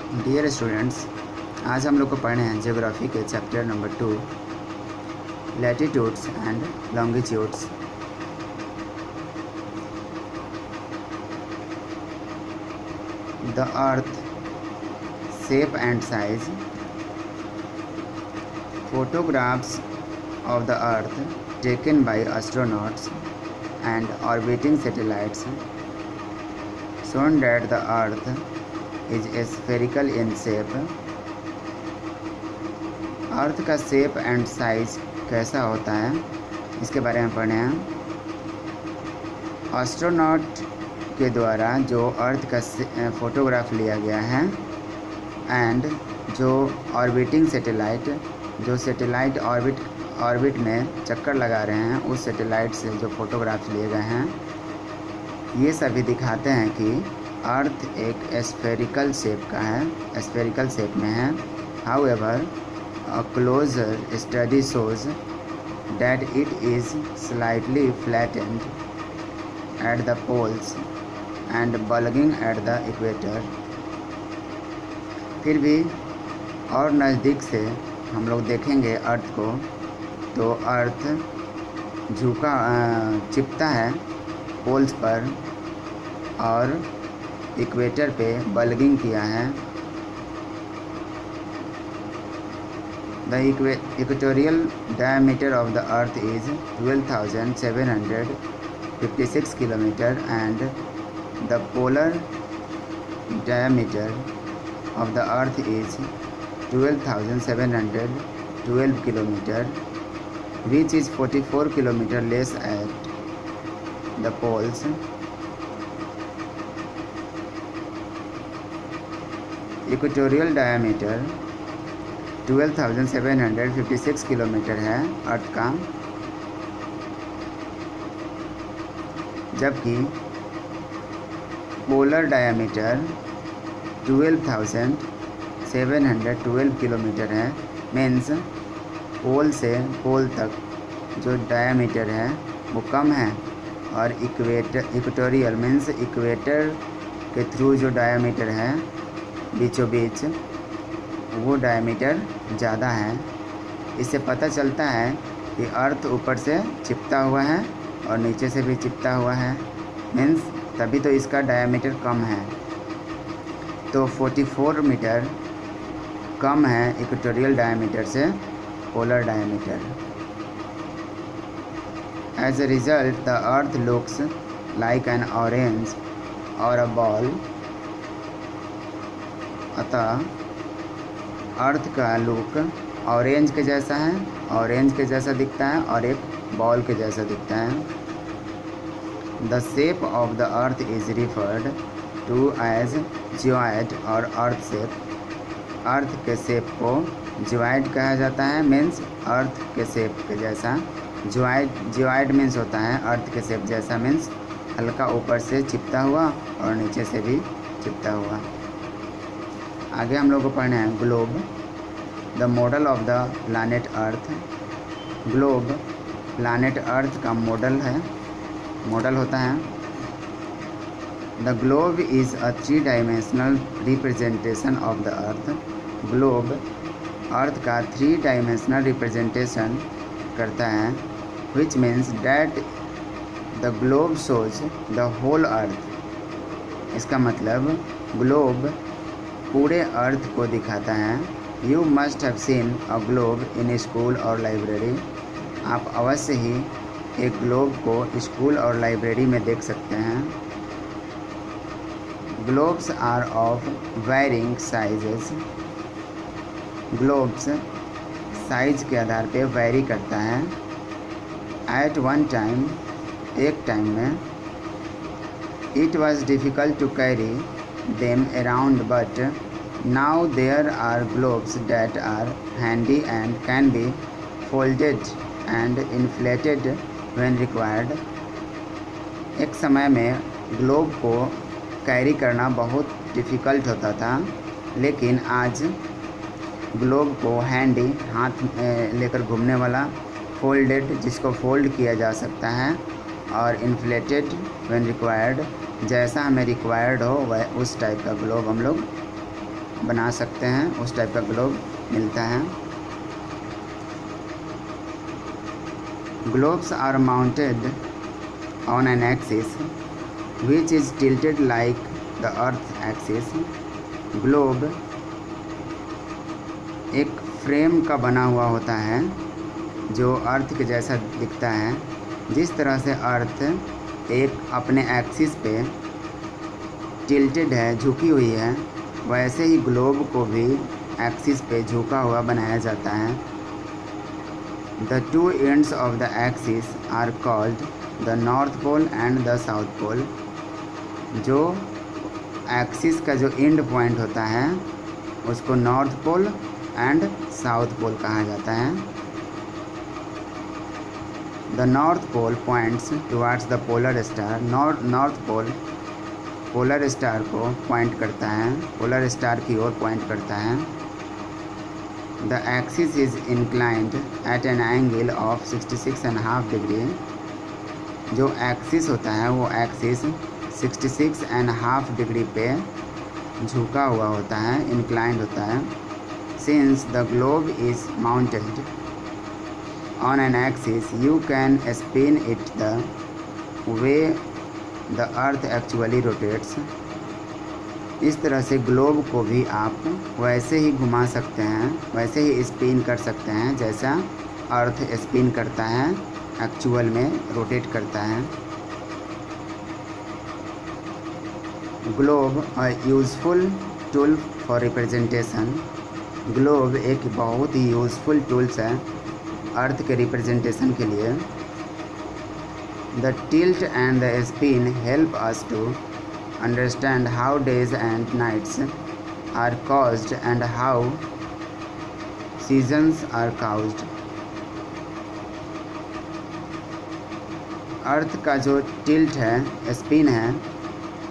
Dear students, आज हम लोग को पढ़ने हैं ज्योग्राफी के chapter number 2, latitudes and longitudes. The earth shape and size. Photographs of the earth taken by astronauts and orbiting satellites shown that the earth is spherical in shape। अर्थ का shape and size कैसा होता है, इसके बारे में पढ़े हैं। Astronaut के द्वारा जो अर्थ का फोटोग्राफ लिया गया है एंड जो ऑर्बिटिंग सैटेलाइट, जो सैटेलाइट ऑर्बिट में चक्कर लगा रहे हैं, उस सैटेलाइट से जो फोटोग्राफ्स लिए गए हैं, ये सभी दिखाते हैं कि अर्थ एक स्फेरिकल शेप का है, स्फेरिकल शेप में है। However a closer study shows that it is slightly flattened at the poles and bulging at the equator। फिर भी और नज़दीक से हम लोग देखेंगे अर्थ को तो अर्थ चिपता है पोल्स पर और इक्वेटर पे बल्गिंग किया है। The equatorial diameter of the earth is 12,756 km and the polar diameter of the earth is 12,712 km, which is 44 km less at the poles। Equatorial diameter 12,756 kilometre है अर्थ का, जबकि पोलर डायमीटर 12,712 किलोमीटर है। Means पोल से पोल तक जो diameter है वो कम है, और इक्वेटोरियल मीन्स इक्वेटर के थ्रू जो डायमीटर है बीचों बीच, वो डायमीटर ज़्यादा है। इससे पता चलता है कि अर्थ ऊपर से चिपता हुआ है और नीचे से भी चिपता हुआ है, मीन्स तभी तो इसका डायमीटर कम है। तो 44 मीटर कम है इक्वेटोरियल डायमीटर से polar diameter. As a result the earth looks like an orange और अ बॉल। अतः अर्थ का लुक ऑरेंज के जैसा है, ऑरेंज के जैसा दिखता है और एक बॉल के जैसा दिखता है। The shape of the earth is referred to as geoid और अर्थ शेप। अर्थ के शेप को जियोइड कहा जाता है, मीन्स अर्थ के शेप के जैसा। जियोइड मीन्स होता है अर्थ के शेप जैसा, मीन्स हल्का ऊपर से चिपता हुआ और नीचे से भी चिपता हुआ। आगे हम लोग को पढ़ना है globe, the model of the planet earth. Globe planet earth का मॉडल होता है। The globe is a 3 dimensional representation of the earth. Globe earth का 3 डायमेंशनल रिप्रेजेंटेशन करता है, which means that the globe shows the whole earth. इसका मतलब globe पूरे earth को दिखाता है। You must have seen a globe in school और लाइब्रेरी। आप अवश्य ही एक ग्लोब को स्कूल और लाइब्रेरी में देख सकते हैं। Globes are of varying sizes. Globes size के आधार पे वेरी करता है। एट वन टाइम, एक टाइम में, it was difficult to carry them around, but now there are globes that are handy and can be folded and inflated when required। एक समय में ग्लोब को कैरी करना बहुत डिफ़िकल्ट होता था, लेकिन आज ग्लोब को हैंडी, हाथ लेकर घूमने वाला, फोल्डेड जिसको फोल्ड किया जा सकता है, और इन्फ्लेटेड व्हेन रिक्वायर्ड जैसा हमें रिक्वायर्ड हो वह उस टाइप का ग्लोब हम लोग बना सकते हैं, उस टाइप का ग्लोब मिलता है। Globes are mounted on an axis which is tilted like the earth axis. Globe एक फ्रेम का बना हुआ होता है जो अर्थ के जैसा दिखता है। जिस तरह से अर्थ एक अपने एक्सिस पे टिल्टेड है, झुकी हुई है, वैसे ही ग्लोब को भी एक्सिस पे झुका हुआ बनाया जाता है। The two ends of the axis are called the north pole and the south pole. जो एक्सिस का जो एंड पॉइंट होता है उसको north pole and south pole कहा जाता है। The north pole points towards the polar star. North pole polar star को पॉइंट करता है, पोलर स्टार की ओर पॉइंट करता है। The axis is inclined at an angle of 66.5 degree. जो एक्सिस होता है वो एक्सिस 66.5 डिग्री पे झुका हुआ होता है, इंक्लाइंड होता है। Since the globe is mounted on an axis you can spin it the way the earth actually rotates. इस तरह से ग्लोब को भी आप वैसे ही घुमा सकते हैं, वैसे ही स्पिन कर सकते हैं जैसा अर्थ स्पिन करता है, एक्चुअल में रोटेट करता है। Globe a useful tool for representation. Globe एक बहुत ही यूज़फुल टूल्स है अर्थ के रिप्रेजेंटेशन के लिए। The tilt and the spin help us to understand how days and nights are caused and how seasons are caused. अर्थ का जो टिल्ट है, spin है,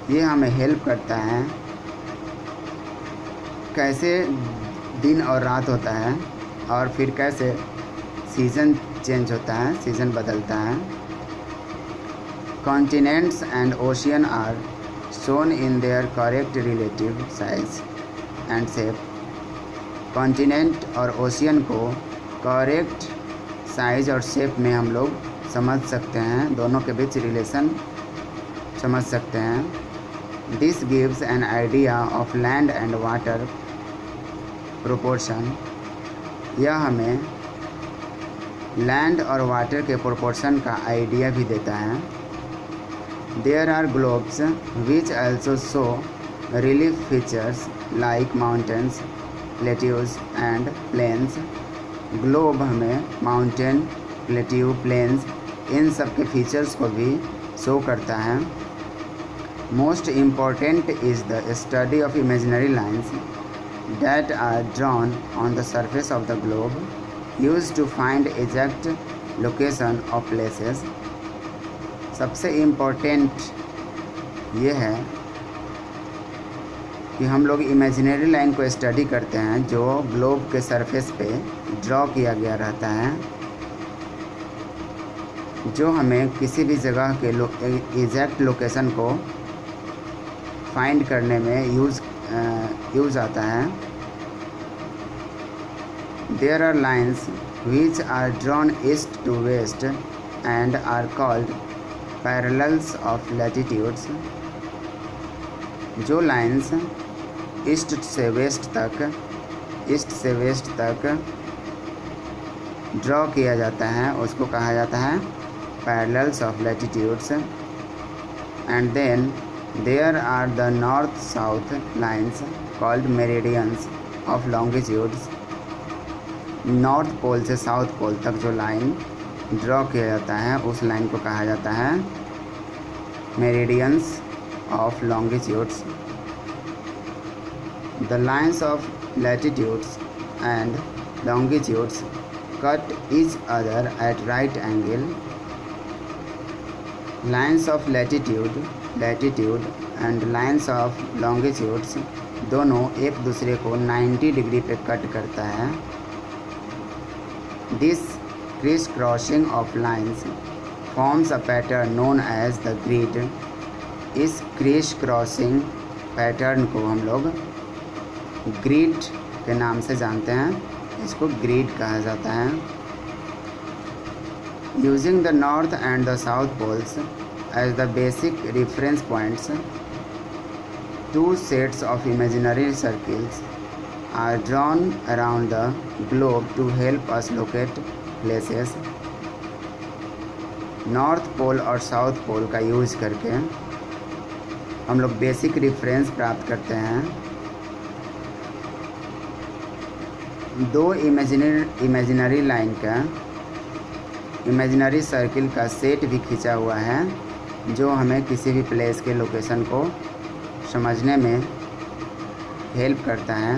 ये हमें हेल्प करता है कैसे दिन और रात होता है और फिर कैसे सीज़न चेंज होता है, सीज़न बदलता है। Continents and ocean are shown in their correct relative size and shape. Continent और ओशियन को करेक्ट साइज और शेप में हम लोग समझ सकते हैं, दोनों के बीच रिलेशन समझ सकते हैं। This gives an idea of land and water proportion. यह हमें लैंड और वाटर के प्रोपोर्शन का आइडिया भी देता है। There are globes which also show relief features like mountains, plateaus and plains. Globe हमें माउंटेन, प्लेट्यू, प्लेन्स इन सब के फीचर्स को भी शो करता है। Most important is the study of imaginary lines that are drawn on the surface of the globe used to find exact location of places. सबसे important ये है कि हम लोग इमेजिनरी लाइन को स्टडी करते हैं जो ग्लोब के सरफेस पे ड्रॉ किया गया रहता है, जो हमें किसी भी जगह के एग्जैक्ट लोकेशन को फाइंड करने में यूज़ आता है। There are lines which are drawn east to west and are called parallels of latitudes. जो लाइंस ईस्ट से वेस्ट तक ड्रॉ किया जाता है उसको कहा जाता है parallels of latitudes. And then there are the north south lines called meridians of longitudes. North pole से साउथ पोल तक जो लाइन ड्रॉ किया जाता है उस लाइन को कहा जाता है meridians of longitudes. The lines of latitudes and longitudes cut each other at right angle. Lines of latitude and lines of longitudes दोनों एक दूसरे को 90 डिग्री पे कट करता है. This criss crossing of lines forms a pattern known as the grid. इस Chris crossing pattern को हम लोग ग्रिड के नाम से जानते हैं, इसको ग्रिड कहा जाता है। Using the north and the south poles as the basic reference points, two sets of imaginary circles are drawn around the globe to help us locate places। North pole और साउथ पोल का use करके हम लोग basic reference प्राप्त करते हैं। दो imaginary line का इमेजिनरी सर्किल का सेट भी खींचा हुआ है जो हमें किसी भी प्लेस के लोकेशन को समझने में हेल्प करता है।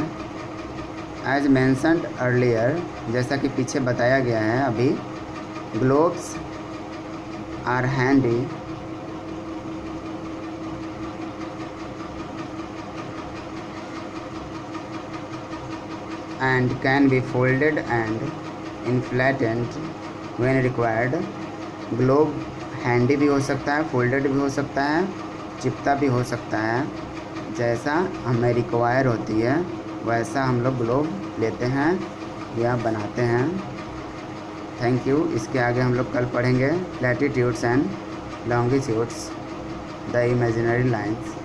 एज मेंशन्ड अर्लियर, जैसा कि पीछे बताया गया है अभी, globes are handy and can be folded and inflated when required। Globe handy भी हो सकता है, फोल्डेड भी हो सकता है, चिपता भी हो सकता है। जैसा हमें रिक्वायर होती है वैसा हम लोग ग्लोब लेते हैं या बनाते हैं। Thank you. इसके आगे हम लोग कल पढ़ेंगे latitudes and longitudes, the imaginary lines.